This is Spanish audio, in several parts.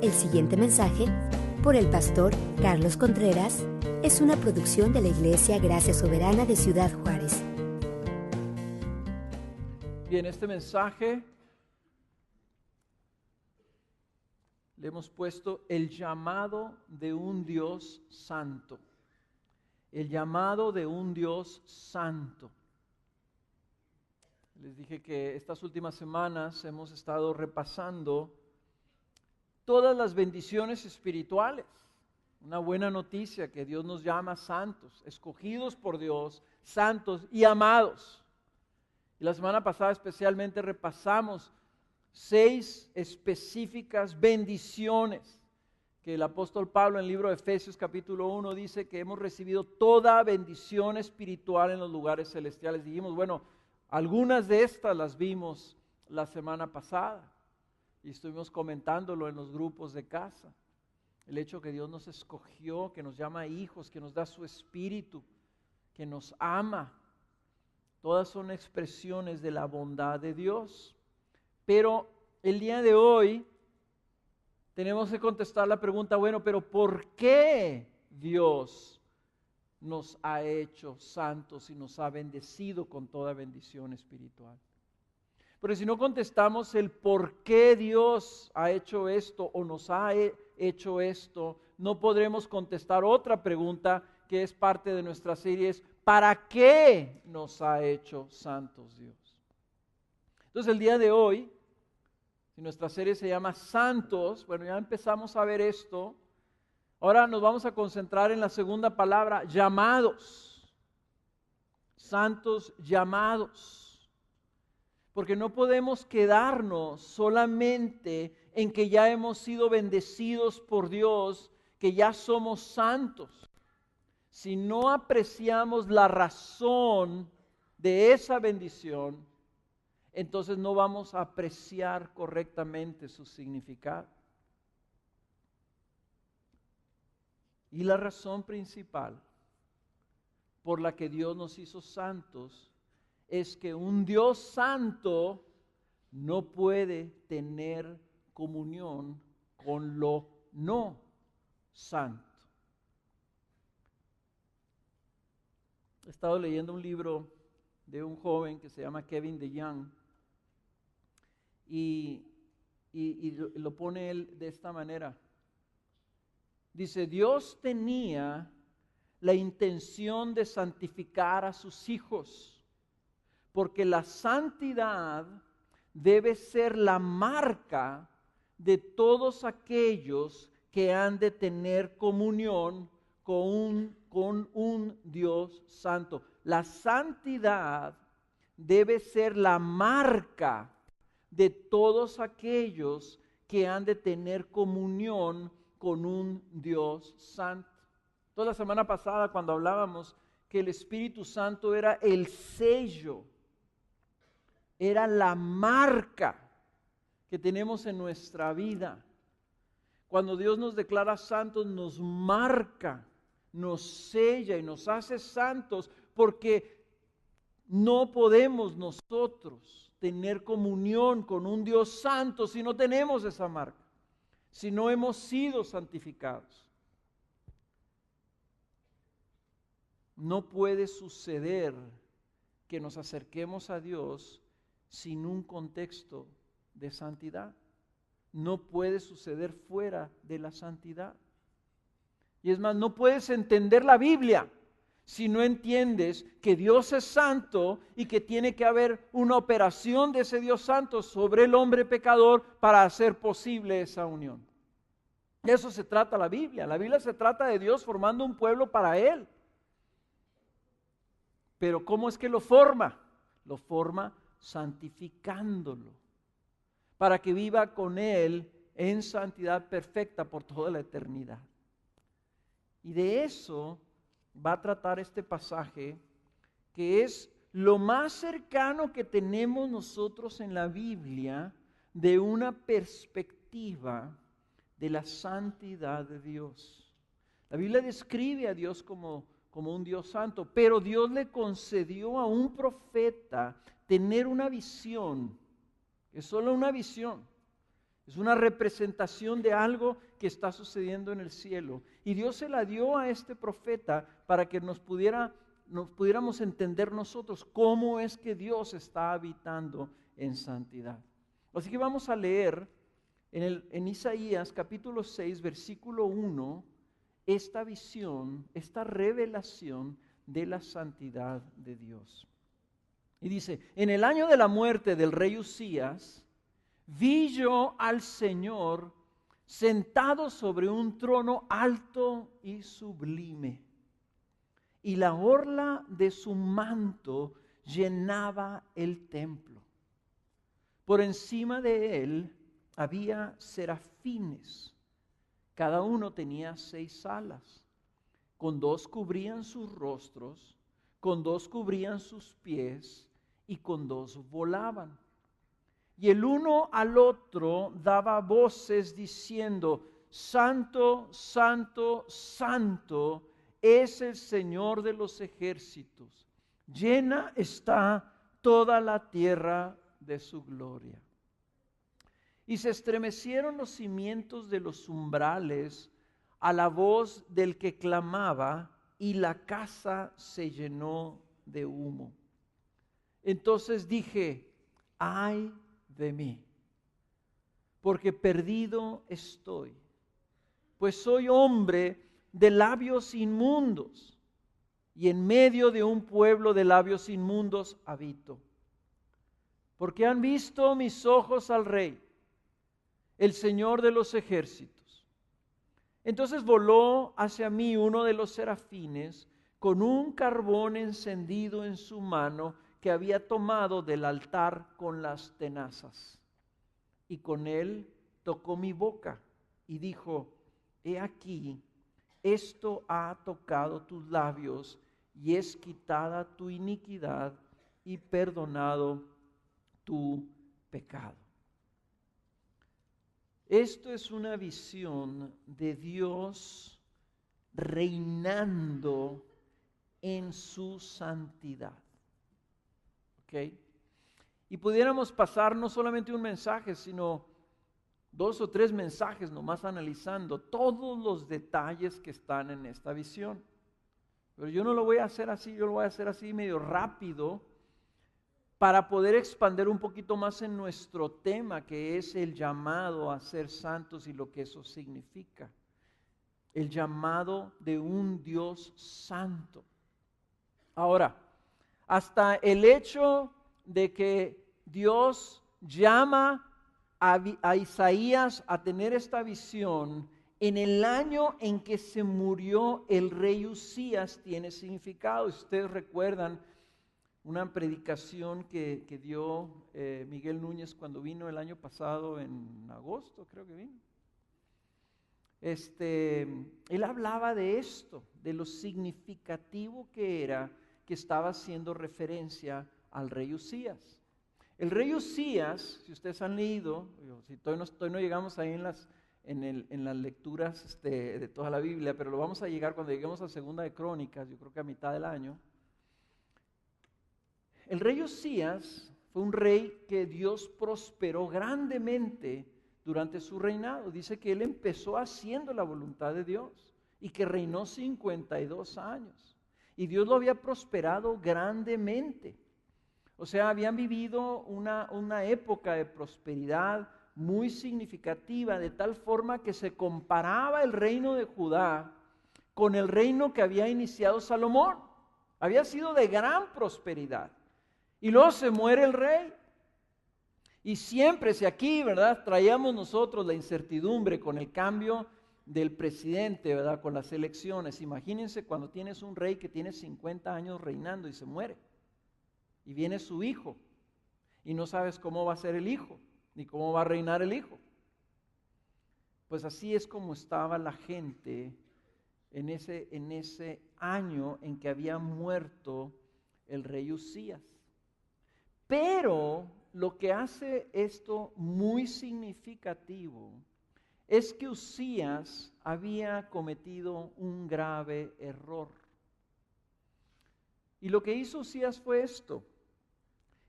El siguiente mensaje, por el pastor Carlos Contreras, es una producción de la Iglesia Gracia Soberana de Ciudad Juárez. Bien, este mensaje le hemos puesto el llamado de un Dios santo. El llamado de un Dios santo. Les dije que estas últimas semanas hemos estado repasando todas las bendiciones espirituales. Una buena noticia que Dios nos llama santos, escogidos por Dios, santos y amados. Y la semana pasada especialmente repasamos 6 específicas bendiciones que el apóstol Pablo en el libro de Efesios capítulo 1 dice que hemos recibido toda bendición espiritual en los lugares celestiales. Dijimos, bueno, algunas de estas las vimos la semana pasada y estuvimos comentándolo en los grupos de casa. El hecho que Dios nos escogió, que nos llama hijos, que nos da su espíritu, que nos ama. Todas son expresiones de la bondad de Dios. Pero el día de hoy tenemos que contestar la pregunta, bueno, pero ¿por qué Dios nos ha hecho santos y nos ha bendecido con toda bendición espiritual? Pero si no contestamos el por qué Dios ha hecho esto o nos ha hecho esto, no podremos contestar otra pregunta que es parte de nuestra serie, es ¿para qué nos ha hecho santos Dios? Entonces el día de hoy, si nuestra serie se llama Santos, bueno, ya empezamos a ver esto. Ahora nos vamos a concentrar en la segunda palabra, llamados. Santos llamados. Porque no podemos quedarnos solamente en que ya hemos sido bendecidos por Dios, que ya somos santos. Si no apreciamos la razón de esa bendición, entonces no vamos a apreciar correctamente su significado. Y la razón principal por la que Dios nos hizo santos es que un Dios santo no puede tener comunión con lo no santo. He estado leyendo un libro de un joven que se llama Kevin DeYoung y lo pone él de esta manera. Dice, Dios tenía la intención de santificar a sus hijos, porque la santidad debe ser la marca de todos aquellos que han de tener comunión con un Dios santo. La santidad debe ser la marca de todos aquellos que han de tener comunión con un Dios santo. Toda la semana pasada cuando hablábamos que el Espíritu Santo era el sello, era la marca que tenemos en nuestra vida. Cuando Dios nos declara santos, nos marca, nos sella y nos hace santos, porque no podemos nosotros tener comunión con un Dios santo si no tenemos esa marca, si no hemos sido santificados. No puede suceder que nos acerquemos a Dios sin un contexto de santidad. No puede suceder fuera de la santidad. Y es más, no puedes entender la Biblia si no entiendes que Dios es santo y que tiene que haber una operación de ese Dios santo sobre el hombre pecador para hacer posible esa unión. De eso se trata la Biblia. La Biblia se trata de Dios formando un pueblo para Él. Pero ¿cómo es que lo forma? Lo forma santificándolo, para que viva con Él en santidad perfecta por toda la eternidad. Y de eso va a tratar este pasaje, que es lo más cercano que tenemos nosotros en la Biblia de una perspectiva de la santidad de Dios. La Biblia describe a Dios como un Dios santo, pero Dios le concedió a un profeta tener una visión, es solo una visión, Es una representación de algo que está sucediendo en el cielo. Y Dios se la dio a este profeta para que nos pudiéramos entender nosotros cómo es que Dios está habitando en santidad. Así que vamos a leer en Isaías capítulo 6, versículo 1, esta visión, esta revelación de la santidad de Dios. Y dice: en el año de la muerte del rey Uzías, vi yo al Señor sentado sobre un trono alto y sublime, y la orla de su manto llenaba el templo. Por encima de él había serafines, cada uno tenía 6 alas, con 2 cubrían sus rostros, con 2 cubrían sus pies, y con 2 volaban. Y el uno al otro daba voces diciendo: Santo, Santo, Santo es el Señor de los ejércitos. Llena está toda la tierra de su gloria. Y se estremecieron los cimientos de los umbrales a la voz del que clamaba, y la casa se llenó de humo. Entonces dije: ay de mí, porque perdido estoy, pues soy hombre de labios inmundos, y en medio de un pueblo de labios inmundos habito. Porque han visto mis ojos al Rey, el Señor de los ejércitos. Entonces voló hacia mí uno de los serafines con un carbón encendido en su mano, que había tomado del altar con las tenazas, y con él tocó mi boca y dijo: he aquí, esto ha tocado tus labios, y es quitada tu iniquidad y perdonado tu pecado. Esto es una visión de Dios reinando en su santidad. ¿Ok? Y pudiéramos pasar no solamente un mensaje, sino 2 o 3 mensajes nomás analizando todos los detalles que están en esta visión. Pero yo no lo voy a hacer así, yo lo voy a hacer así medio rápido, para poder expandir un poquito más en nuestro tema, que es el llamado a ser santos y lo que eso significa. El llamado de un Dios santo. Ahora, hasta el hecho de que Dios llama a Isaías a tener esta visión en el año en que se murió el rey Uzías tiene significado. Si ustedes recuerdan una predicación que dio Miguel Núñez cuando vino el año pasado, en agosto creo que vino. Él hablaba de esto, de lo significativo que era que estaba haciendo referencia al rey Uzías. El rey Uzías, si ustedes han leído, si todavía no llegamos ahí en las lecturas de toda la Biblia, pero lo vamos a llegar cuando lleguemos a Segunda de Crónicas, yo creo que a mitad del año. El rey Uzías fue un rey que Dios prosperó grandemente durante su reinado. Dice que él empezó haciendo la voluntad de Dios y que reinó 52 años. Y Dios lo había prosperado grandemente. O sea, habían vivido una época de prosperidad muy significativa, de tal forma que se comparaba el reino de Judá con el reino que había iniciado Salomón. Había sido de gran prosperidad. Y luego se muere el rey. Y siempre, si aquí, ¿verdad?, traíamos nosotros la incertidumbre con el cambio del presidente, ¿verdad?, con las elecciones. Imagínense cuando tienes un rey que tiene 50 años reinando y se muere. Y viene su hijo. Y no sabes cómo va a ser el hijo, ni cómo va a reinar el hijo. Pues así es como estaba la gente en ese año en que había muerto el rey Uzías. Pero lo que hace esto muy significativo es que Uzías había cometido un grave error. Y lo que hizo Uzías fue esto: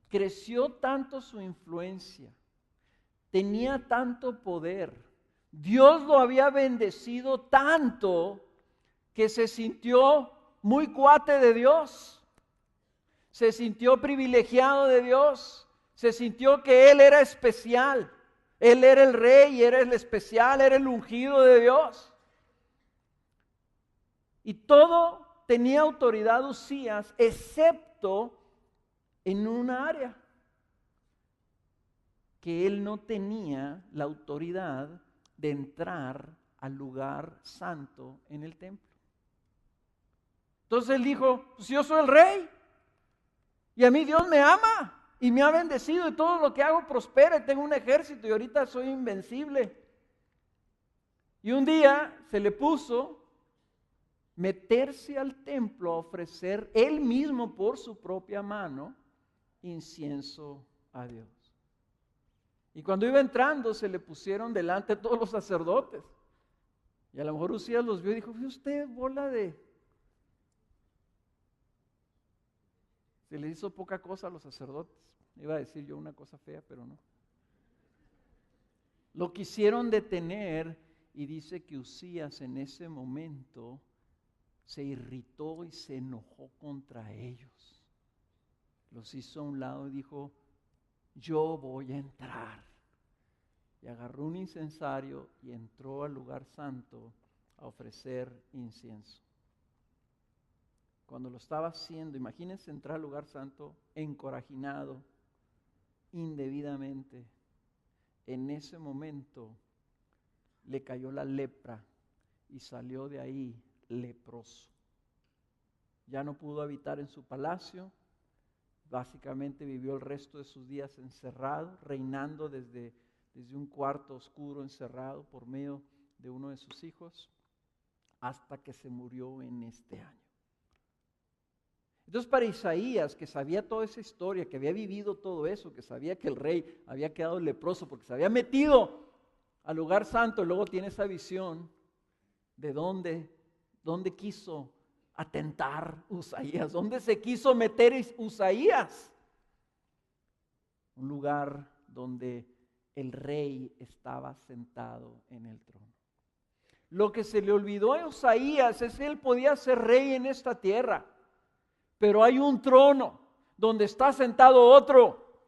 creció tanto su influencia, tenía tanto poder, Dios lo había bendecido tanto que se sintió muy cuate de Dios, se sintió privilegiado de Dios, se sintió que Él era especial, Él era el rey, era el especial, era el ungido de Dios. Y todo tenía autoridad Uzías, excepto en una área, que él no tenía la autoridad de entrar al lugar santo en el templo. Entonces él dijo, pues yo soy el rey, y a mí Dios me ama, y me ha bendecido, y todo lo que hago prospera, y tengo un ejército, y ahorita soy invencible. Y un día se le puso meterse al templo a ofrecer él mismo por su propia mano incienso a Dios. Y cuando iba entrando se le pusieron delante todos los sacerdotes. Y a lo mejor Uzías los vio y dijo, ¿ve usted, bola de...? Se le hizo poca cosa a los sacerdotes. Iba a decir yo una cosa fea, pero no. Lo quisieron detener y dice que Uzías en ese momento se irritó y se enojó contra ellos. Los hizo a un lado y dijo, yo voy a entrar. Y agarró un incensario y entró al lugar santo a ofrecer incienso. Cuando lo estaba haciendo, imagínense entrar al lugar santo encorajinado, indebidamente. En ese momento le cayó la lepra y salió de ahí leproso. Ya no pudo habitar en su palacio, básicamente vivió el resto de sus días encerrado, reinando desde un cuarto oscuro encerrado por medio de uno de sus hijos, hasta que se murió en este año. Entonces para Isaías, que sabía toda esa historia, que había vivido todo eso, que sabía que el rey había quedado leproso porque se había metido al lugar santo, y luego tiene esa visión de dónde quiso atentar Usaías, dónde se quiso meter Usaías. Un lugar donde el rey estaba sentado en el trono. Lo que se le olvidó a Usaías es que él podía ser rey en esta tierra, pero hay un trono donde está sentado otro,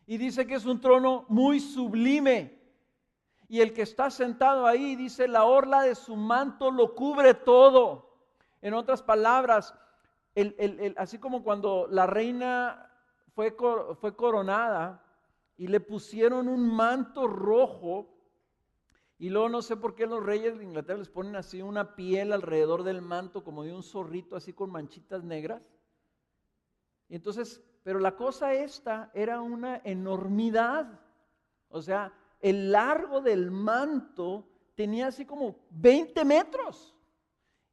y dice que es un trono muy sublime, y el que está sentado ahí, dice, la orla de su manto lo cubre todo. En otras palabras, así como cuando la reina fue coronada y le pusieron un manto rojo, y luego no sé por qué los reyes de Inglaterra les ponen así una piel alrededor del manto como de un zorrito así con manchitas negras. Y entonces, pero la cosa esta era una enormidad. O sea, el largo del manto tenía así como 20 metros.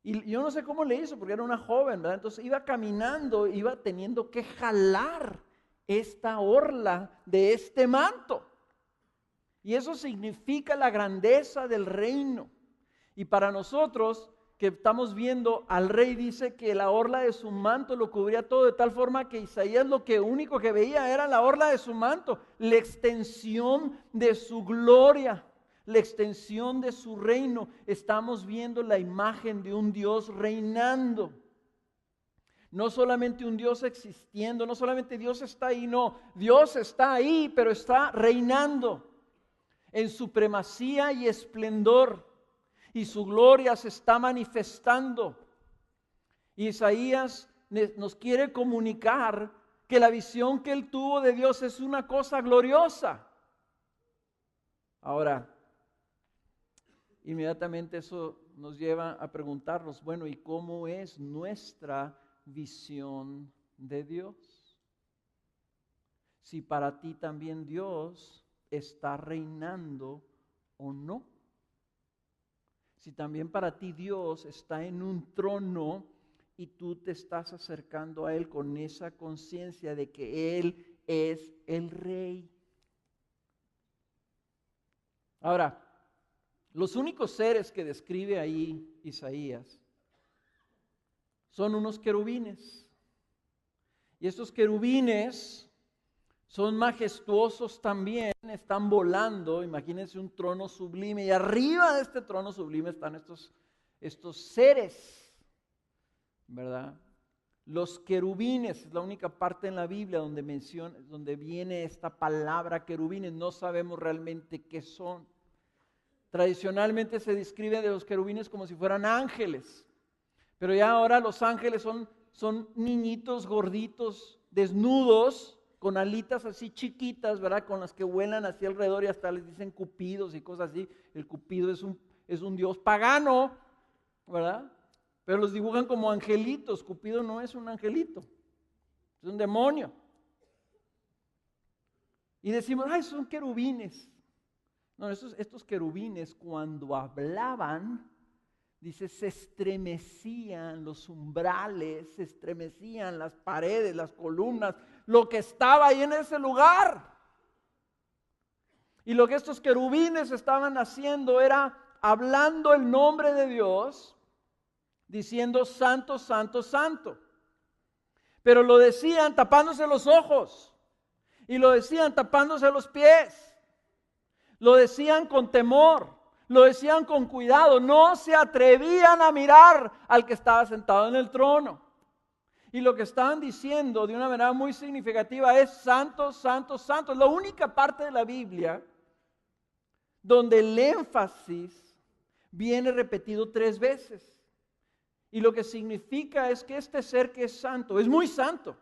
Y yo no sé cómo le hizo, porque era una joven, ¿verdad? Entonces iba caminando, iba teniendo que jalar esta orla de este manto. Y eso significa la grandeza del reino. Y para nosotros que estamos viendo al rey, dice que la orla de su manto lo cubría todo, de tal forma que Isaías lo único que veía era la orla de su manto, la extensión de su gloria, la extensión de su reino. Estamos viendo la imagen de un Dios reinando. No solamente un Dios existiendo, no solamente Dios está ahí, no, Dios está ahí, pero está reinando en supremacía y esplendor, y su gloria se está manifestando. Isaías nos quiere comunicar que la visión que él tuvo de Dios es una cosa gloriosa. Ahora, inmediatamente eso nos lleva a preguntarnos, bueno, ¿y cómo es nuestra visión de Dios? Si para ti también Dios está reinando o no. Si también para ti Dios está en un trono y tú te estás acercando a Él con esa conciencia de que Él es el Rey. Ahora, los únicos seres que describe ahí Isaías son unos querubines. Y estos querubines son majestuosos también están volando, imagínense un trono sublime, y arriba de este trono sublime están estos seres, ¿verdad? Los querubines, es la única parte en la Biblia donde viene esta palabra querubines, no sabemos realmente qué son. Tradicionalmente se describe de los querubines como si fueran ángeles, pero ya ahora los ángeles son niñitos gorditos, desnudos, con alitas así chiquitas, ¿verdad? Con las que vuelan hacia alrededor y hasta les dicen cupidos y cosas así. El cupido es un dios pagano, ¿verdad? Pero los dibujan como angelitos. Cupido no es un angelito, es un demonio. Y decimos, ay, son querubines. No, estos querubines cuando hablaban, dice, se estremecían los umbrales, se estremecían las paredes, las columnas, lo que estaba ahí en ese lugar. Y lo que estos querubines estaban haciendo era hablando el nombre de Dios, diciendo santo, santo, santo. Pero lo decían tapándose los ojos y lo decían tapándose los pies. Lo decían con temor, lo decían con cuidado, no se atrevían a mirar al que estaba sentado en el trono. Y lo que estaban diciendo de una manera muy significativa es santo, santo, santo. Es la única parte de la Biblia donde el énfasis viene repetido 3 veces. Y lo que significa es que este ser que es santo, es muy santo.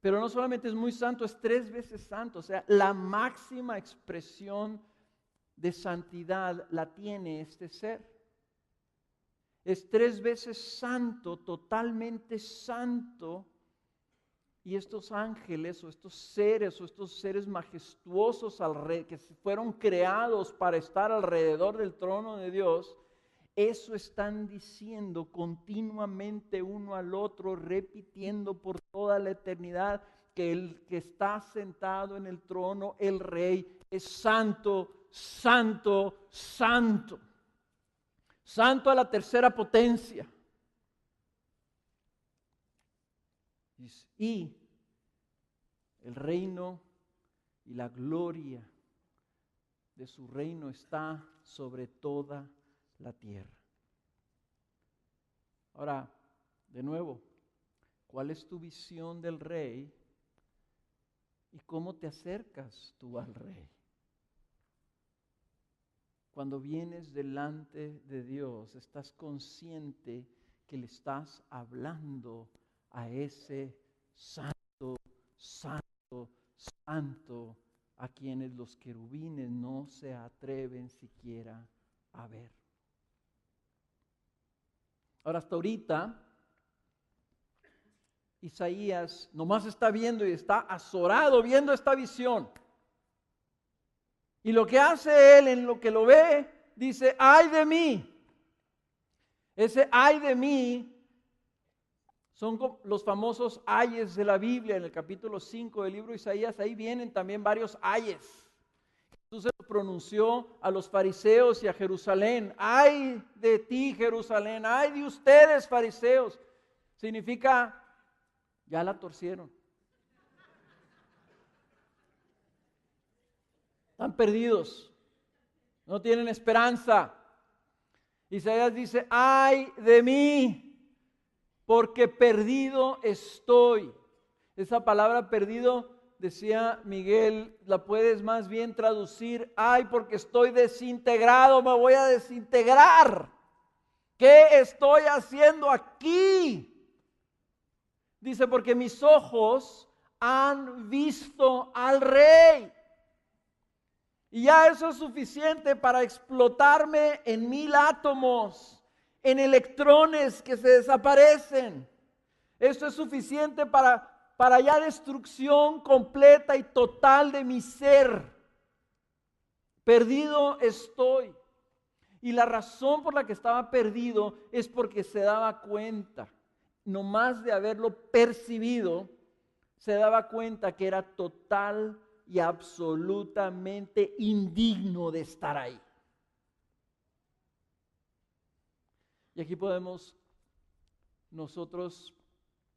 Pero no solamente es muy santo, es 3 veces santo. O sea, la máxima expresión de santidad la tiene este ser. Es 3 veces santo, totalmente santo. Y estos ángeles o estos seres majestuosos que fueron creados para estar alrededor del trono de Dios, eso están diciendo continuamente uno al otro, repitiendo por toda la eternidad que el que está sentado en el trono, el Rey, es santo, santo, santo. Santo a la tercera potencia. Y el reino y la gloria de su reino está sobre toda la tierra. Ahora, de nuevo, ¿cuál es tu visión del Rey y cómo te acercas tú al Rey? Cuando vienes delante de Dios, estás consciente que le estás hablando a ese santo, santo, santo, a quienes los querubines no se atreven siquiera a ver. Ahora, hasta ahorita, Isaías nomás está viendo y está azorado viendo esta visión. Y lo que hace él en lo que lo ve, dice, ¡ay de mí! Ese ¡ay de mí! Son los famosos ayes de la Biblia. En el capítulo 5 del libro de Isaías, ahí vienen también varios ayes. Jesús se lo pronunció a los fariseos y a Jerusalén. ¡Ay de ti, Jerusalén! ¡Ay de ustedes, fariseos! Significa, ya la torcieron. Están perdidos. No tienen esperanza. Isaías dice, ¡ay de mí! Porque perdido estoy. Esa palabra perdido, decía Miguel, la puedes más bien traducir, ay, porque estoy desintegrado, me voy a desintegrar. ¿Qué estoy haciendo aquí? Dice, porque mis ojos han visto al Rey. Y ya eso es suficiente para explotarme en 1000 átomos. En electrones que se desaparecen. Esto es suficiente para ya destrucción completa y total de mi ser. Perdido estoy. Y la razón por la que estaba perdido es porque se daba cuenta, no más de haberlo percibido, se daba cuenta que era total y absolutamente indigno de estar ahí. Y aquí podemos nosotros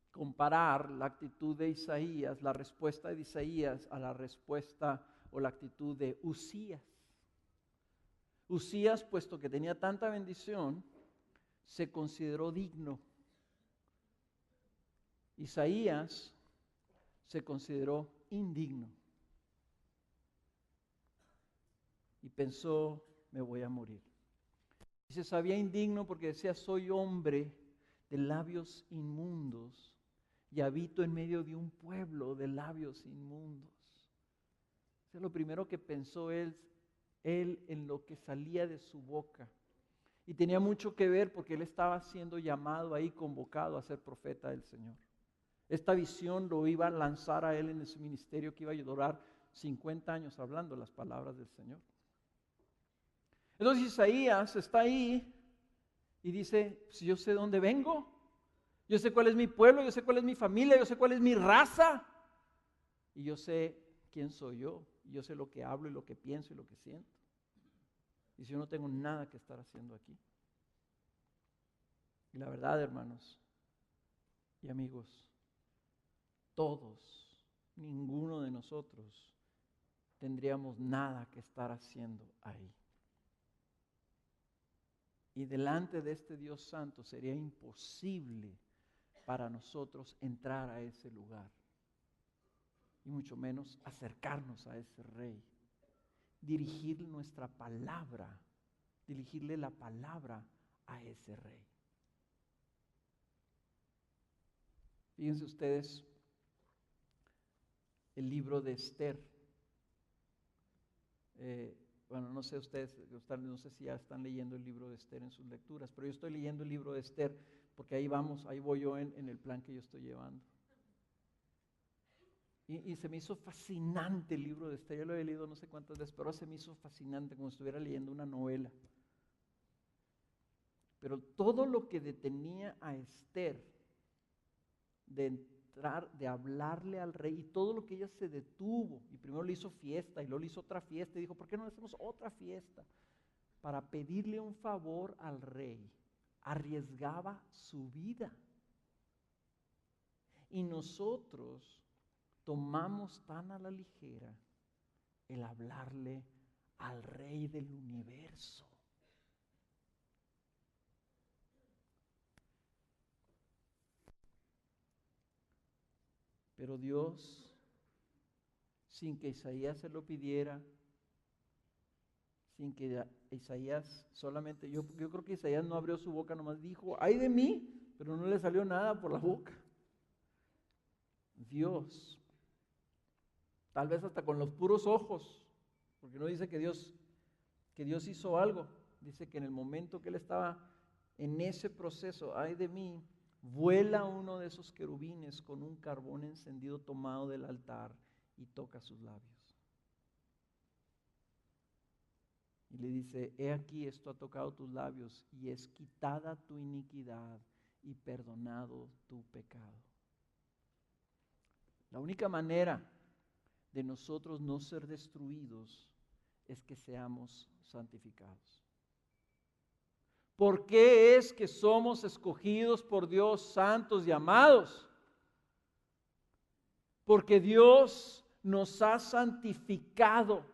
comparar la actitud de Isaías, la respuesta de Isaías a la respuesta o la actitud de Usías. Usías, puesto que tenía tanta bendición, se consideró digno. Isaías se consideró indigno y pensó, me voy a morir. Y se sabía indigno porque decía, soy hombre de labios inmundos y habito en medio de un pueblo de labios inmundos. Eso es lo primero que pensó él en lo que salía de su boca. Y tenía mucho que ver porque él estaba siendo llamado ahí, convocado a ser profeta del Señor. Esta visión lo iba a lanzar a él en ese ministerio que iba a durar 50 años hablando las palabras del Señor. Entonces Isaías está ahí y dice, si yo sé dónde vengo, yo sé cuál es mi pueblo, yo sé cuál es mi familia, yo sé cuál es mi raza, y yo sé quién soy yo, y yo sé lo que hablo y lo que pienso y lo que siento. Y si yo no tengo nada que estar haciendo aquí. Y la verdad, hermanos y amigos, todos, ninguno de nosotros tendríamos nada que estar haciendo ahí. Y delante de este Dios santo sería imposible para nosotros entrar a ese lugar. Y mucho menos acercarnos a ese rey. Dirigir nuestra palabra, dirigirle la palabra a ese rey. Fíjense ustedes el libro de Esther. Bueno, no sé ustedes, no sé si ya están leyendo el libro de Esther en sus lecturas, pero yo estoy leyendo el libro de Esther porque ahí voy yo en el plan que yo estoy llevando. Y se me hizo fascinante el libro de Esther, yo lo he leído no sé cuántas veces, pero se me hizo fascinante como si estuviera leyendo una novela. Pero todo lo que detenía a Esther de entrar, de hablarle al rey, y todo lo que ella se detuvo, y primero le hizo fiesta, y luego le hizo otra fiesta, y dijo, ¿por qué no le hacemos otra fiesta? Para pedirle un favor al rey, arriesgaba su vida. Y nosotros tomamos tan a la ligera el hablarle al Rey del universo. Pero Dios, sin que Isaías se lo pidiera, sin que Isaías solamente, yo creo que Isaías no abrió su boca, nomás dijo, ¡ay de mí! Pero no le salió nada por la boca. Dios, tal vez hasta con los puros ojos, porque no dice que Dios hizo algo, dice que en el momento que él estaba en ese proceso, ay de mí, vuela uno de esos querubines con un carbón encendido tomado del altar y toca sus labios. Y le dice, he aquí esto ha tocado tus labios y es quitada tu iniquidad y perdonado tu pecado. La única manera de nosotros no ser destruidos es que seamos santificados. ¿Por qué es que somos escogidos por Dios, santos y amados? Porque Dios nos ha santificado.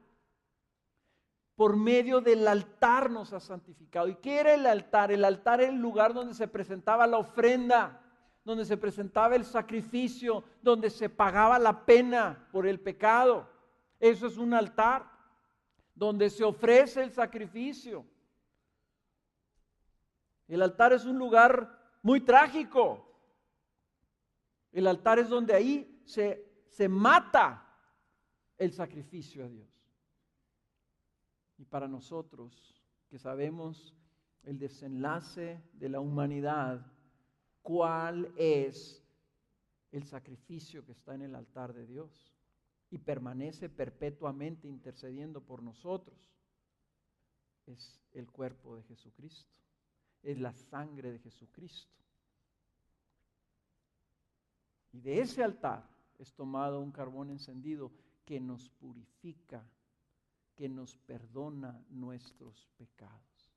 Por medio del altar nos ha santificado. ¿Y qué era el altar? El altar era el lugar donde se presentaba la ofrenda, donde se presentaba el sacrificio, donde se pagaba la pena por el pecado. Eso es un altar, donde se ofrece el sacrificio. El altar es un lugar muy trágico. El altar es donde ahí se mata el sacrificio a Dios. Y para nosotros que sabemos el desenlace de la humanidad, ¿cuál es el sacrificio que está en el altar de Dios? Y permanece perpetuamente intercediendo por nosotros. Es el cuerpo de Jesucristo. Es la sangre de Jesucristo. Y de ese altar es tomado un carbón encendido que nos purifica, que nos perdona nuestros pecados.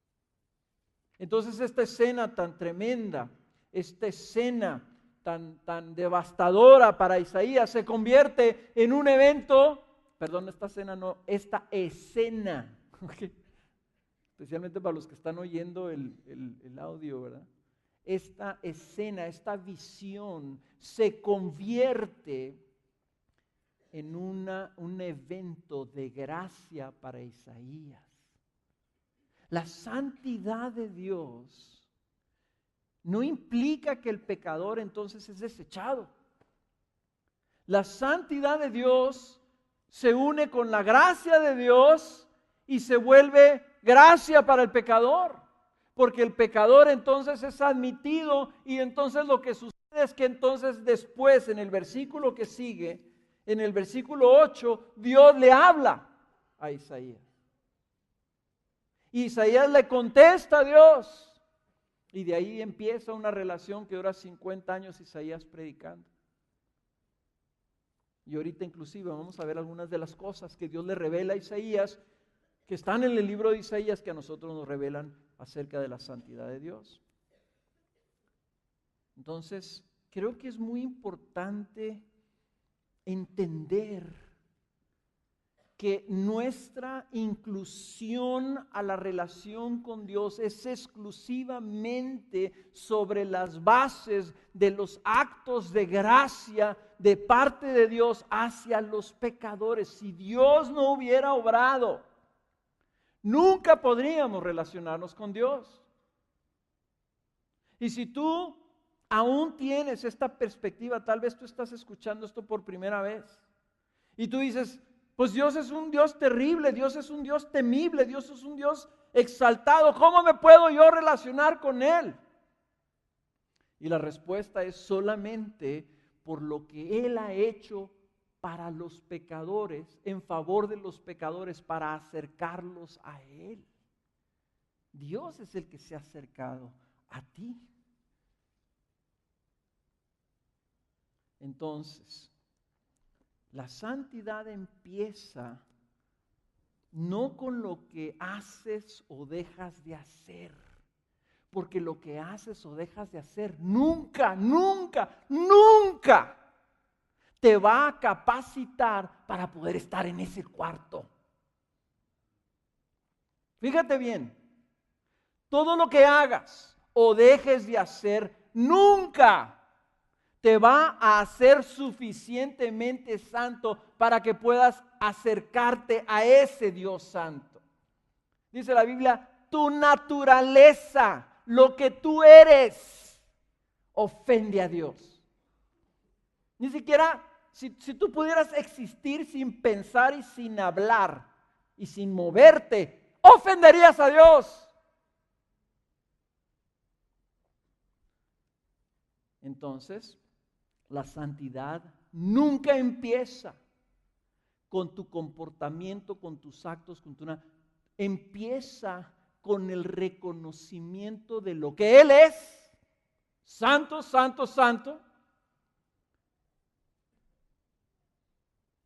Entonces esta escena tan tremenda, esta escena tan devastadora para Isaías se convierte en un evento perdón, esta cena no, esta escena, ¿okay? Especialmente para los que están oyendo el audio, ¿verdad? Esta escena, esta visión se convierte en un evento de gracia para Isaías. La santidad de Dios no implica que el pecador entonces es desechado. La santidad de Dios se une con la gracia de Dios y se vuelve gracia para el pecador. Porque el pecador entonces es admitido y entonces lo que sucede es que entonces después en el versículo que sigue, en el versículo 8, Dios le habla a Isaías. Y Isaías le contesta a Dios. Y de ahí empieza una relación que dura 50 años Isaías predicando. Y ahorita inclusive vamos a ver algunas de las cosas que Dios le revela a Isaías, que están en el libro de Isaías, que a nosotros nos revelan acerca de la santidad de Dios. Entonces, creo que es muy importante entender que nuestra inclusión a la relación con Dios es exclusivamente sobre las bases de los actos de gracia de parte de Dios hacia los pecadores. Si Dios no hubiera obrado, nunca podríamos relacionarnos con Dios. Y si tú aún tienes esta perspectiva, tal vez tú estás escuchando esto por primera vez, y tú dices, pues Dios es un Dios terrible, Dios es un Dios temible, Dios es un Dios exaltado, ¿cómo me puedo yo relacionar con Él? Y la respuesta es solamente por lo que Él ha hecho para los pecadores, en favor de los pecadores, para acercarlos a Él. Dios es el que se ha acercado a ti. Entonces, la santidad empieza no con lo que haces o dejas de hacer, porque lo que haces o dejas de hacer nunca te va a capacitar para poder estar en ese cuarto. Fíjate bien, todo lo que hagas o dejes de hacer nunca te va a hacer suficientemente santo para que puedas acercarte a ese Dios santo. Dice la Biblia, tu naturaleza, lo que tú eres, ofende a Dios. Ni siquiera, si tú pudieras existir sin pensar y sin hablar y sin moverte, ofenderías a Dios. Entonces, la santidad nunca empieza con tu comportamiento, con tus actos, empieza con el reconocimiento de lo que Él es, santo, santo, santo,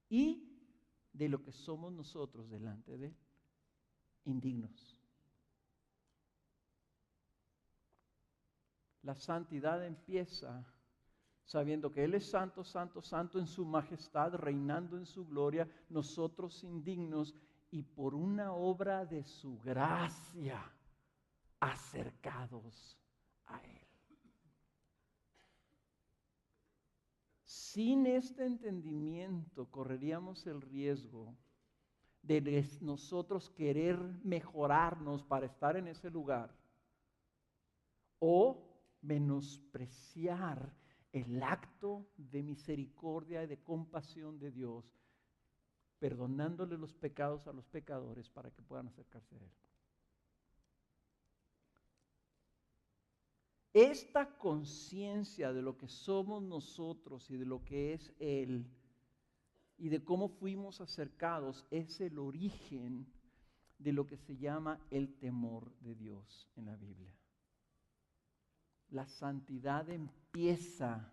y de lo que somos nosotros delante de Él, indignos. La santidad empieza sabiendo que Él es santo, santo, santo en su majestad, reinando en su gloria, nosotros indignos, y por una obra de su gracia, acercados a Él. Sin este entendimiento correríamos el riesgo de nosotros querer mejorarnos para estar en ese lugar o menospreciar el acto de misericordia y de compasión de Dios, perdonándole los pecados a los pecadores para que puedan acercarse a Él. Esta conciencia de lo que somos nosotros y de lo que es Él y de cómo fuimos acercados es el origen de lo que se llama el temor de Dios en la Biblia. La santidad empieza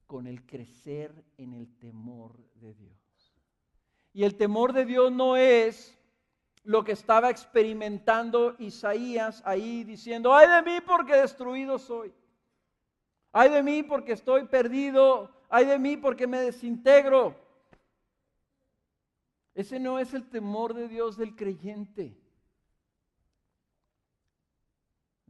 con el crecer en el temor de Dios. Y el temor de Dios no es lo que estaba experimentando Isaías ahí diciendo, ay de mí porque destruido soy. Ay de mí porque estoy perdido. Ay de mí porque me desintegro. Ese no es el temor de Dios del creyente.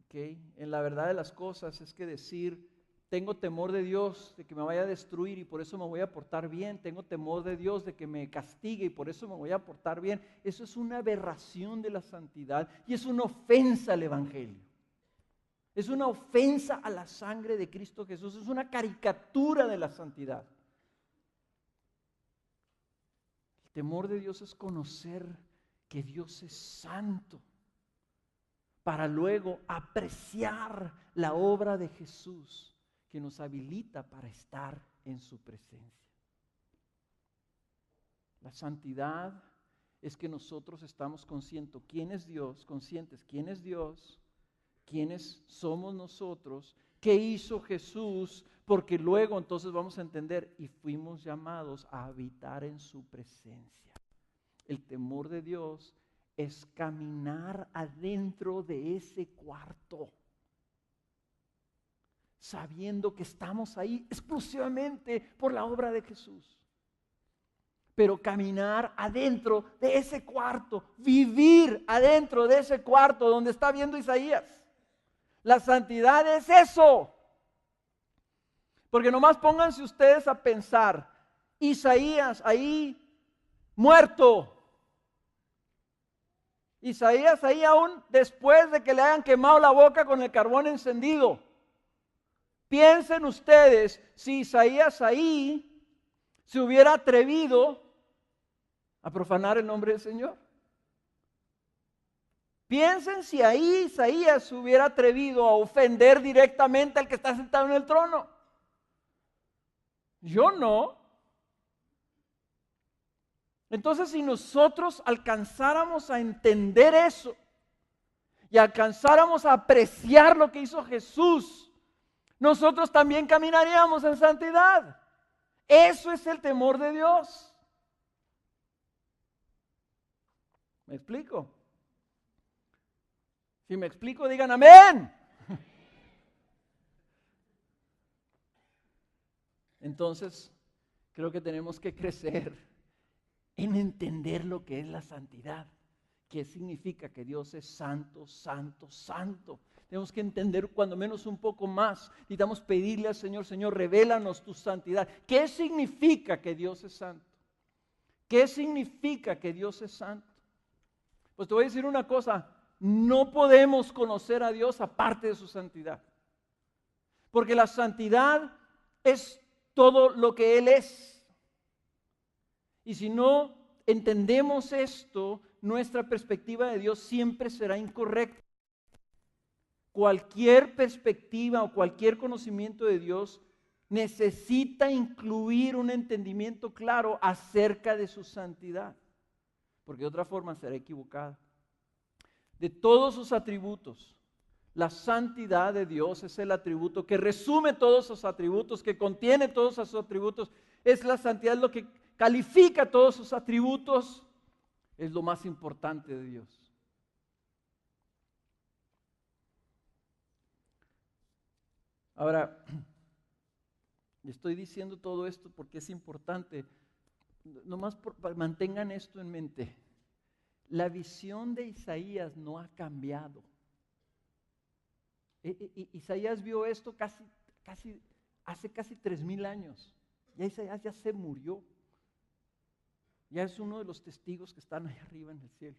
¿Okay? En la verdad de las cosas es que decir, tengo temor de Dios de que me vaya a destruir y por eso me voy a portar bien, tengo temor de Dios de que me castigue y por eso me voy a portar bien, eso es una aberración de la santidad y es una ofensa al Evangelio. Es una ofensa a la sangre de Cristo Jesús, es una caricatura de la santidad. El temor de Dios es conocer que Dios es santo, para luego apreciar la obra de Jesús que nos habilita para estar en su presencia. La santidad es que nosotros estamos conscientes quién es Dios, quiénes somos nosotros, qué hizo Jesús, porque luego entonces vamos a entender y fuimos llamados a habitar en su presencia. El temor de Dios es caminar adentro de ese cuarto, sabiendo que estamos ahí exclusivamente por la obra de Jesús. Pero caminar adentro de ese cuarto, vivir adentro de ese cuarto donde está viendo Isaías. La santidad es eso. Porque nomás pónganse ustedes a pensar, Isaías ahí muerto. Isaías ahí aún después de que le hayan quemado la boca con el carbón encendido. Piensen ustedes si Isaías ahí se hubiera atrevido a profanar el nombre del Señor. Piensen si ahí Isaías se hubiera atrevido a ofender directamente al que está sentado en el trono. Yo no. Entonces, si nosotros alcanzáramos a entender eso y alcanzáramos a apreciar lo que hizo Jesús, nosotros también caminaríamos en santidad. Eso es el temor de Dios. ¿Me explico? Si me explico, digan amén. Entonces, creo que tenemos que crecer en entender lo que es la santidad. ¿Qué significa que Dios es santo, santo, santo? Tenemos que entender cuando menos un poco más. Necesitamos pedirle al Señor, Señor, revélanos tu santidad. ¿Qué significa que Dios es santo? ¿Qué significa que Dios es santo? Pues te voy a decir una cosa, no podemos conocer a Dios aparte de su santidad. Porque la santidad es todo lo que Él es. Y si no entendemos esto, nuestra perspectiva de Dios siempre será incorrecta. Cualquier perspectiva o cualquier conocimiento de Dios necesita incluir un entendimiento claro acerca de su santidad, porque de otra forma será equivocada. De todos sus atributos, la santidad de Dios es el atributo que resume todos sus atributos, que contiene todos sus atributos. Es la santidad lo que califica todos sus atributos, es lo más importante de Dios. Ahora, estoy diciendo todo esto porque es importante. Nomás mantengan esto en mente. La visión de Isaías no ha cambiado. Isaías vio esto hace casi 3,000 años. Ya Isaías ya se murió. Ya es uno de los testigos que están ahí arriba en el cielo.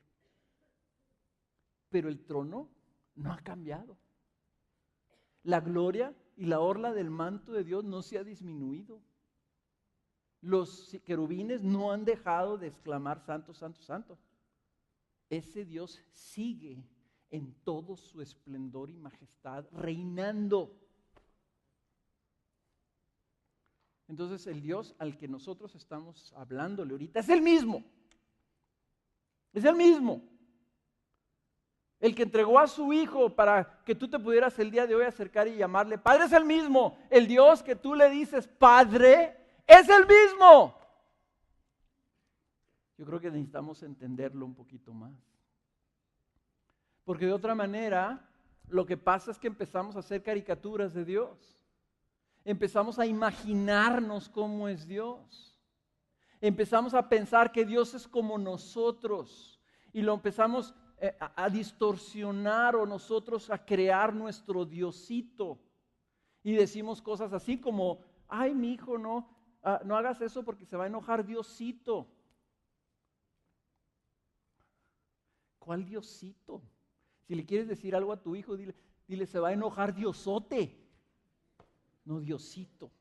Pero el trono no ha cambiado. La gloria y la orla del manto de Dios no se ha disminuido. Los querubines no han dejado de exclamar santo, santo, santo. Ese Dios sigue en todo su esplendor y majestad, reinando. Entonces el Dios al que nosotros estamos hablándole ahorita es el mismo. Es el mismo. El que entregó a su Hijo para que tú te pudieras el día de hoy acercar y llamarle Padre es el mismo. El Dios que tú le dices Padre es el mismo. Yo creo que necesitamos entenderlo un poquito más. Porque de otra manera, lo que pasa es que empezamos a hacer caricaturas de Dios. Empezamos a imaginarnos cómo es Dios. empezamos a pensar que Dios es como nosotros y lo empezamos a distorsionar o nosotros a crear nuestro Diosito. Y decimos cosas así como, ay, mi hijo, no hagas eso porque se va a enojar Diosito. ¿Cuál Diosito? Si le quieres decir algo a tu hijo, dile, se va a enojar Diosote, no Diosito.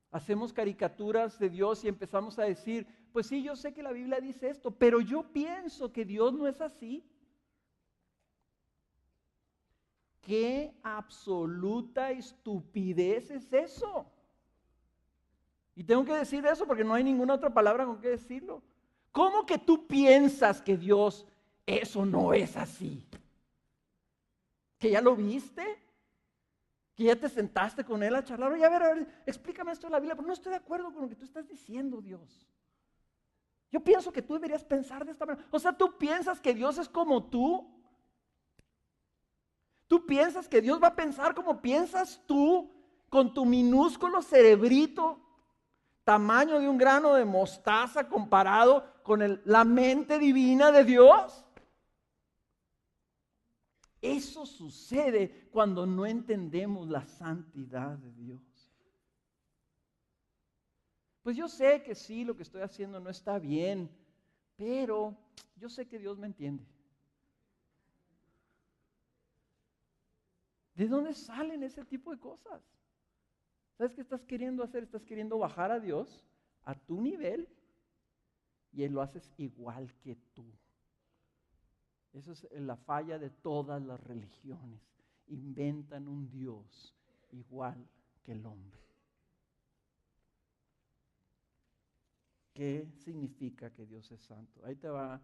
Hacemos caricaturas de Dios y empezamos a decir, pues sí, yo sé que la Biblia dice esto, pero yo pienso que Dios no es así. ¿Qué absoluta estupidez es eso? Y tengo que decir eso porque no hay ninguna otra palabra con que decirlo. ¿Cómo que tú piensas que Dios eso no es así? ¿Que ya lo viste? ¿Que ya te sentaste con Él a charlar? Oye, a ver, explícame esto de la Biblia, pero no estoy de acuerdo con lo que tú estás diciendo, Dios. Yo pienso que tú deberías pensar de esta manera. O sea, ¿tú piensas que Dios es como tú? ¿Tú piensas que Dios va a pensar como piensas tú con tu minúsculo cerebrito, tamaño de un grano de mostaza comparado con la mente divina de Dios? Eso sucede cuando no entendemos la santidad de Dios. Pues yo sé que sí, lo que estoy haciendo no está bien, pero yo sé que Dios me entiende. ¿De dónde salen ese tipo de cosas? ¿Sabes qué estás queriendo hacer? Estás queriendo bajar a Dios a tu nivel y Él lo haces igual que tú. Esa es la falla de todas las religiones. Inventan un Dios igual que el hombre. ¿Qué significa que Dios es santo? Ahí te van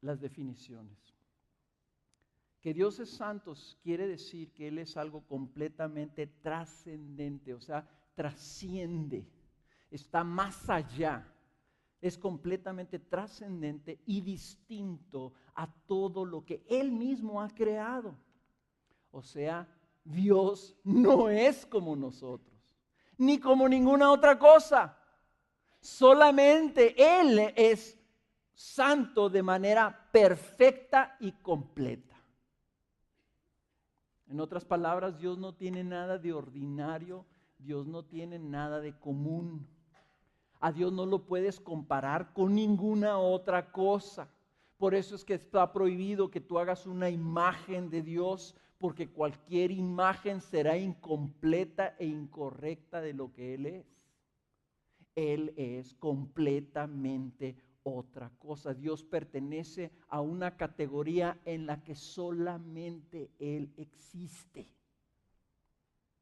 las definiciones. Que Dios es santo quiere decir que Él es algo completamente trascendente, o sea, trasciende, está más allá, es completamente trascendente y distinto a todo lo que Él mismo ha creado. O sea, Dios no es como nosotros, ni como ninguna otra cosa. Solamente Él es santo de manera perfecta y completa. En otras palabras, Dios no tiene nada de ordinario, Dios no tiene nada de común. A Dios no lo puedes comparar con ninguna otra cosa. Por eso es que está prohibido que tú hagas una imagen de Dios, porque cualquier imagen será incompleta e incorrecta de lo que Él es. Él es completamente otra cosa. Dios pertenece a una categoría en la que solamente Él existe.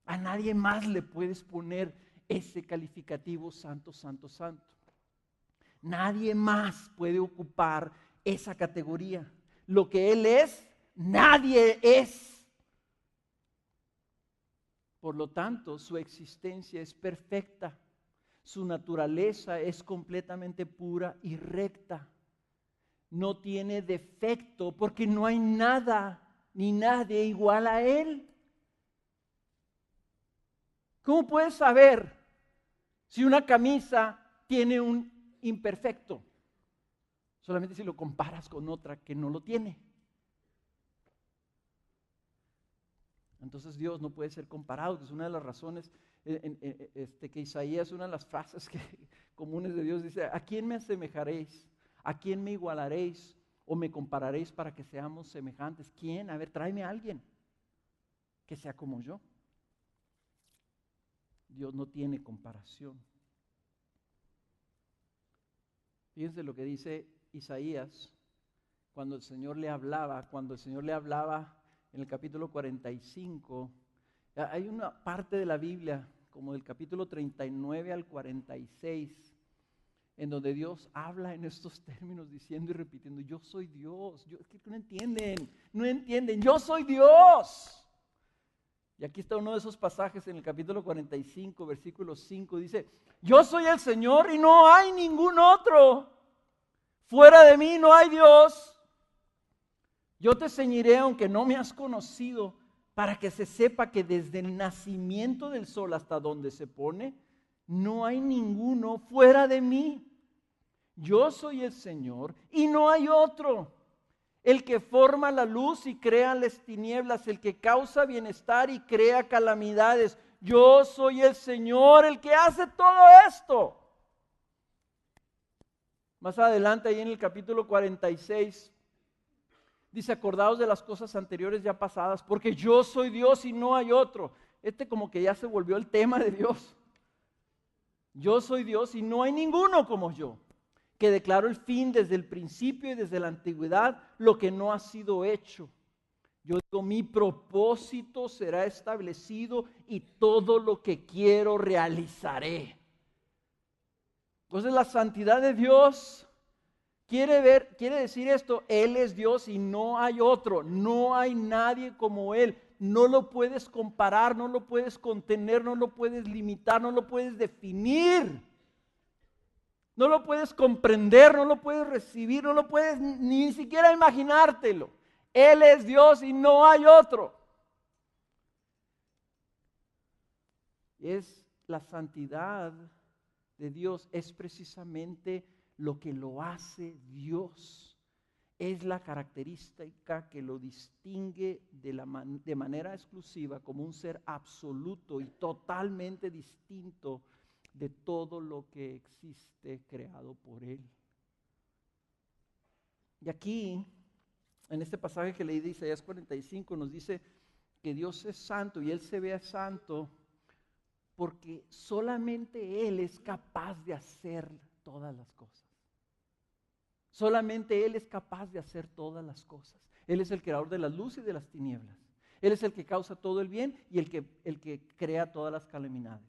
A nadie más le puedes poner ese calificativo santo, santo, santo. Nadie más puede ocupar esa categoría. Lo que Él es, nadie es. Por lo tanto, su existencia es perfecta. Su naturaleza es completamente pura y recta. No tiene defecto porque no hay nada ni nadie igual a Él. ¿Cómo puedes saber si una camisa tiene un imperfecto? Solamente si lo comparas con otra que no lo tiene. Entonces Dios no puede ser comparado, que es una de las razones que Isaías, una de las frases comunes de Dios dice, ¿a quién me asemejaréis? ¿A quién me igualaréis? ¿O me compararéis para que seamos semejantes? ¿Quién? A ver, tráeme a alguien que sea como yo. Dios no tiene comparación. Fíjense lo que dice Isaías cuando el Señor le hablaba, en el capítulo 45, hay una parte de la Biblia, como del capítulo 39 al 46, en donde Dios habla en estos términos diciendo y repitiendo, yo soy Dios. Es que no entienden, yo soy Dios. Y aquí está uno de esos pasajes en el capítulo 45, versículo 5, dice, yo soy el Señor y no hay ningún otro. Fuera de mí no hay Dios. Yo te ceñiré aunque no me has conocido, para que se sepa que desde el nacimiento del sol hasta donde se pone, no hay ninguno fuera de mí. Yo soy el Señor y no hay otro. El que forma la luz y crea las tinieblas, el que causa bienestar y crea calamidades. Yo soy el Señor, el que hace todo esto. Más adelante, ahí en el capítulo 46, dice, acordaos de las cosas anteriores ya pasadas, porque yo soy Dios y no hay otro. Como que ya se volvió el tema de Dios. Yo soy Dios y no hay ninguno como yo, que declaro el fin desde el principio y desde la antigüedad, lo que no ha sido hecho. Yo digo, mi propósito será establecido y todo lo que quiero realizaré. Entonces la santidad de Dios quiere decir esto: Él es Dios y no hay otro, no hay nadie como Él. No lo puedes comparar, no lo puedes contener, no lo puedes limitar, no lo puedes definir. No lo puedes comprender, no lo puedes recibir, no lo puedes ni siquiera imaginártelo. Él es Dios y no hay otro. Es la santidad de Dios, es precisamente lo que lo hace Dios. Es la característica que lo distingue de manera exclusiva como un ser absoluto y totalmente distinto de todo lo que existe creado por Él. Y aquí, en este pasaje que leí de Isaías 45, nos dice que Dios es santo y Él se ve santo porque solamente Él es capaz de hacer todas las cosas. Solamente Él es capaz de hacer todas las cosas. Él es el creador de la luz y de las tinieblas. Él es el que causa todo el bien y el que crea todas las calamidades.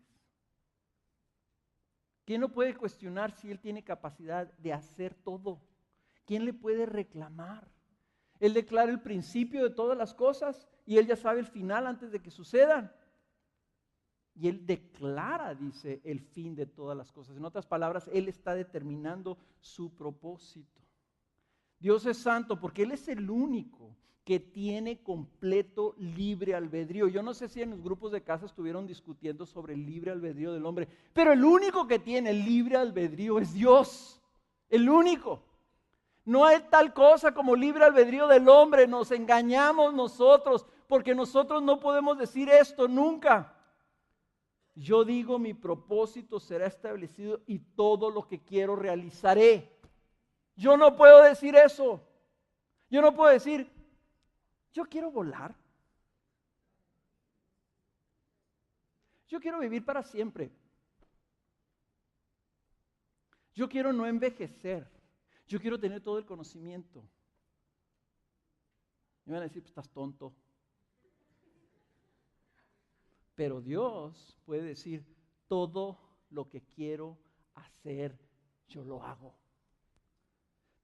¿Quién no puede cuestionar si Él tiene capacidad de hacer todo? ¿Quién le puede reclamar? Él declara el principio de todas las cosas y Él ya sabe el final antes de que sucedan. Y Él declara, dice, el fin de todas las cosas. En otras palabras, Él está determinando su propósito. Dios es santo porque Él es el único que tiene completo libre albedrío. Yo no sé si en los grupos de casa estuvieron discutiendo sobre el libre albedrío del hombre, pero el único que tiene el libre albedrío es Dios. El único. No hay tal cosa como libre albedrío del hombre. Nos engañamos nosotros porque nosotros no podemos decir esto nunca. Yo digo, mi propósito será establecido y todo lo que quiero realizaré. Yo no puedo decir eso. Yo no puedo decir, yo quiero volar. Yo quiero vivir para siempre. Yo quiero no envejecer. Yo quiero tener todo el conocimiento. Me van a decir, pues estás tonto. Pero Dios puede decir, todo lo que quiero hacer, yo lo hago.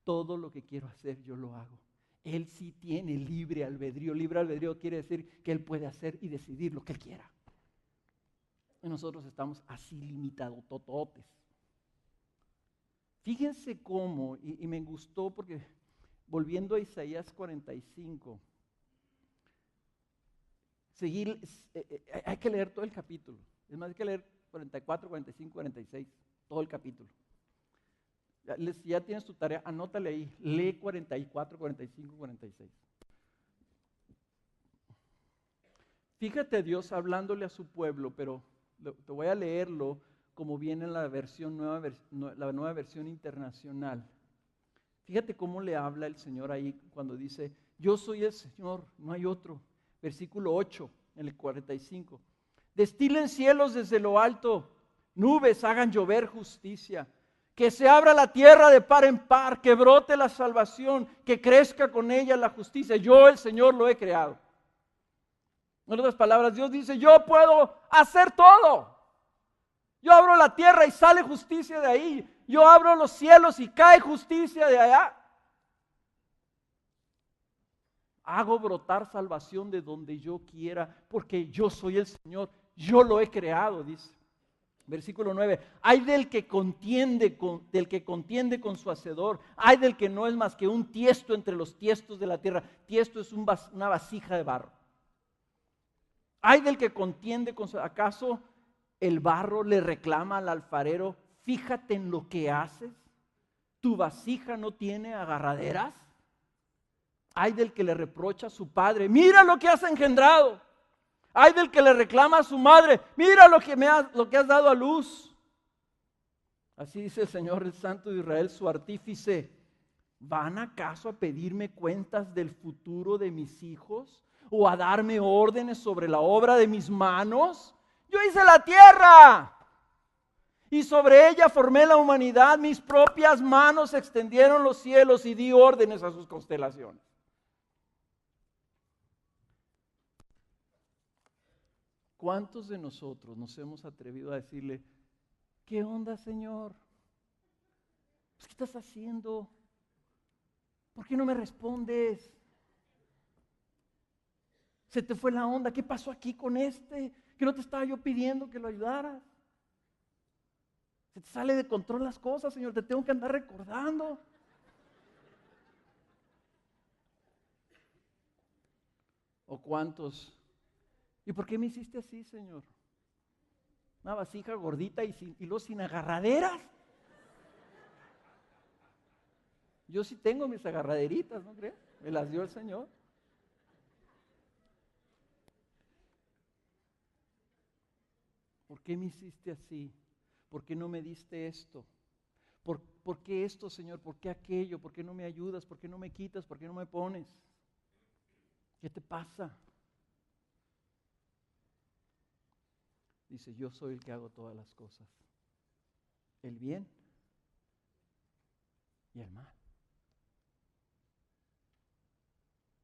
Todo lo que quiero hacer, yo lo hago. Él sí tiene libre albedrío. Libre albedrío quiere decir que Él puede hacer y decidir lo que Él quiera. Y nosotros estamos así limitados, tototes. Fíjense cómo, y me gustó porque volviendo a Isaías 45, hay que leer todo el capítulo. Es más, hay que leer 44, 45, 46, todo el capítulo. Si ya tienes tu tarea, anótale ahí, lee 44, 45, 46. Fíjate a Dios hablándole a su pueblo, pero te voy a leerlo como viene en la nueva versión internacional. Fíjate cómo le habla el Señor ahí cuando dice, yo soy el Señor, no hay otro. Versículo 8, en el 45. Destilen cielos desde lo alto, nubes hagan llover justicia. Que se abra la tierra de par en par, que brote la salvación, que crezca con ella la justicia. Yo, el Señor, lo he creado. En otras palabras, Dios dice, yo puedo hacer todo. Yo abro la tierra y sale justicia de ahí. Yo abro los cielos y cae justicia de allá. Hago brotar salvación de donde yo quiera, porque yo soy el Señor. Yo lo he creado, dice. Versículo 9, hay del que contiende con su hacedor, hay del que no es más que un tiesto entre los tiestos de la tierra. Tiesto es una vasija de barro. Hay del que contiende con su, ¿acaso El barro le reclama al alfarero, fíjate en lo que haces. ¿Tu vasija no tiene agarraderas? Ay del que le reprocha a su padre, mira lo que has engendrado. Ay del que le reclama a su madre, mira lo que has dado a luz. Así dice el Señor, el Santo de Israel, su artífice. ¿Van acaso a pedirme cuentas del futuro de mis hijos? ¿O a darme órdenes sobre la obra de mis manos? Yo hice la tierra y sobre ella formé la humanidad. Mis propias manos extendieron los cielos y di órdenes a sus constelaciones. ¿Cuántos de nosotros nos hemos atrevido a decirle, ¿qué onda, Señor? ¿Qué estás haciendo? ¿Por qué no me respondes? Se te fue la onda. ¿Qué pasó aquí con este? Que no te estaba yo pidiendo que lo ayudaras. Se te sale de control las cosas, Señor. Te tengo que andar recordando. ¿O cuántos? ¿Y por qué me hiciste así, Señor? Una vasija gordita y luego sin agarraderas. Yo sí tengo mis agarraderitas, ¿no crees? Me las dio el Señor. ¿Por qué me hiciste así? ¿Por qué no me diste esto? ¿Por qué esto, Señor? ¿Por qué aquello? ¿Por qué no me ayudas? ¿Por qué no me quitas? ¿Por qué no me pones? ¿Qué te pasa? Dice, yo soy el que hago todas las cosas. El bien y el mal.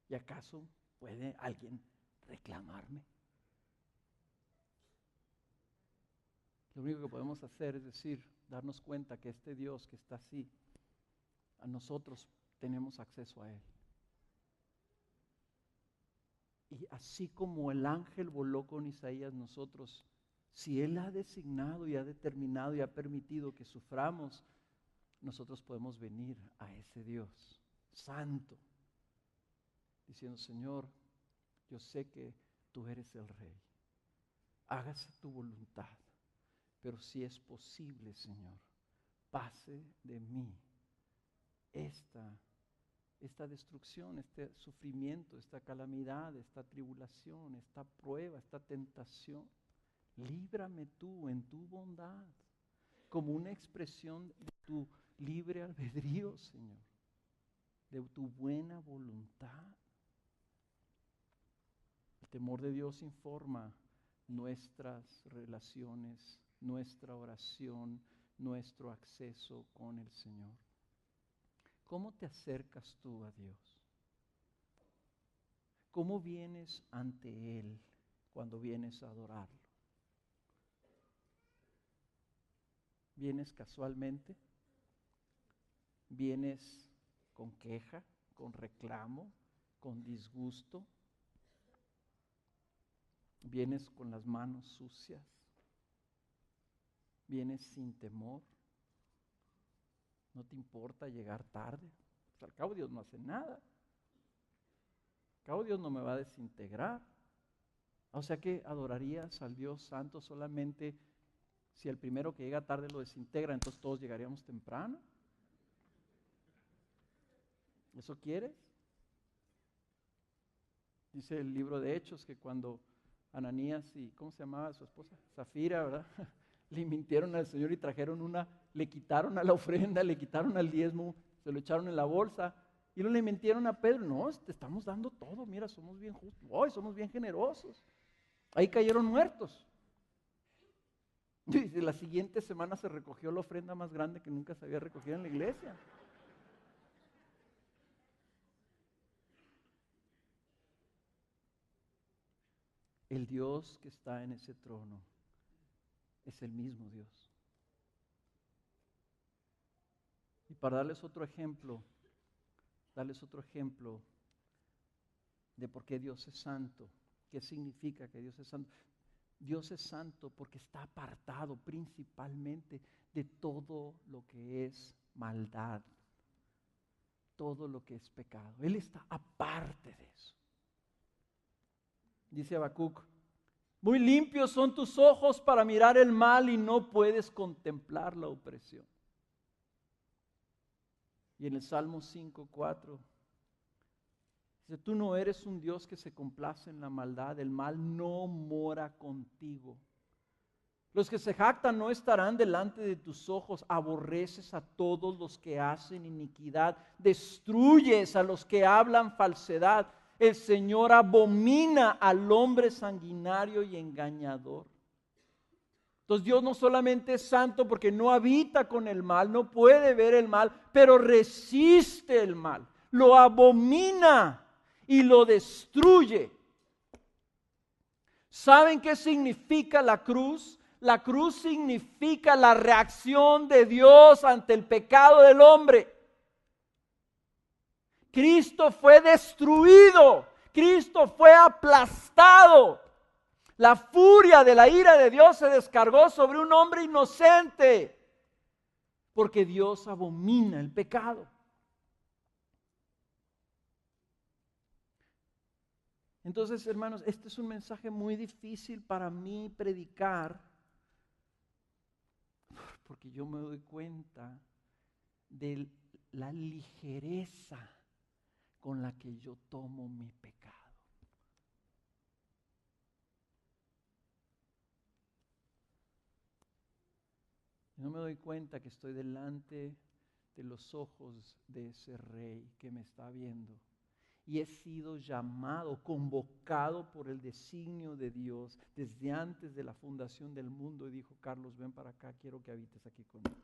¿Y acaso puede alguien reclamarme? Lo único que podemos hacer es decir, darnos cuenta que este Dios que está así, a nosotros tenemos acceso a Él. Y así como el ángel voló con Isaías, nosotros, si Él ha designado y ha determinado y ha permitido que suframos, nosotros podemos venir a ese Dios santo, diciendo, Señor, yo sé que tú eres el Rey, hágase tu voluntad, pero si es posible, Señor, pase de mí esta destrucción, este sufrimiento, esta calamidad, esta tribulación, esta prueba, esta tentación. Líbrame tú en tu bondad, como una expresión de tu libre albedrío, Señor, de tu buena voluntad. El temor de Dios informa nuestras relaciones, nuestra oración, nuestro acceso con el Señor. ¿Cómo te acercas tú a Dios? ¿Cómo vienes ante Él cuando vienes a adorarlo? ¿Vienes casualmente? ¿Vienes con queja, con reclamo, con disgusto? ¿Vienes con las manos sucias? ¿Vienes sin temor? ¿No te importa llegar tarde? Pues al cabo Dios no hace nada. Al cabo Dios no me va a desintegrar. O sea que adorarías al Dios Santo solamente si el primero que llega tarde lo desintegra, entonces todos llegaríamos temprano. ¿Eso quieres? Dice el libro de Hechos que cuando Ananías y, ¿cómo se llamaba su esposa? Zafira, ¿verdad? Le mintieron al Señor y le quitaron a la ofrenda, le quitaron al diezmo, se lo echaron en la bolsa y luego le mintieron a Pedro. No, te estamos dando todo, mira, somos bien justos, hoy somos bien generosos. Ahí cayeron muertos. Y la siguiente semana se recogió la ofrenda más grande que nunca se había recogido en la iglesia. El Dios que está en ese trono es el mismo Dios. Y para darles otro ejemplo de por qué Dios es santo, qué significa que Dios es santo. Dios es santo porque está apartado principalmente de todo lo que es maldad, todo lo que es pecado. Él está aparte de eso. Dice Habacuc, Muy limpios son tus ojos para mirar el mal y no puedes contemplar la opresión. Y en el Salmo 5:4 dice, tú no eres un Dios que se complace en la maldad, el mal no mora contigo. Los que se jactan no estarán delante de tus ojos, aborreces a todos los que hacen iniquidad, destruyes a los que hablan falsedad. El Señor abomina al hombre sanguinario y engañador. Entonces Dios no solamente es santo porque no habita con el mal, no puede ver el mal, pero resiste el mal, lo abomina y lo destruye. ¿Saben qué significa la cruz? La cruz significa la reacción de Dios ante el pecado del hombre. Cristo fue destruido, Cristo fue aplastado. La furia de la ira de Dios se descargó sobre un hombre inocente, porque Dios abomina el pecado. Entonces, hermanos, este es un mensaje muy difícil para mí predicar, porque yo me doy cuenta de la ligereza con la que yo tomo mi pecado. No me doy cuenta que estoy delante de los ojos de ese rey que me está viendo. Y he sido llamado, convocado por el designio de Dios desde antes de la fundación del mundo. Y dijo, Carlos, ven para acá, quiero que habites aquí conmigo.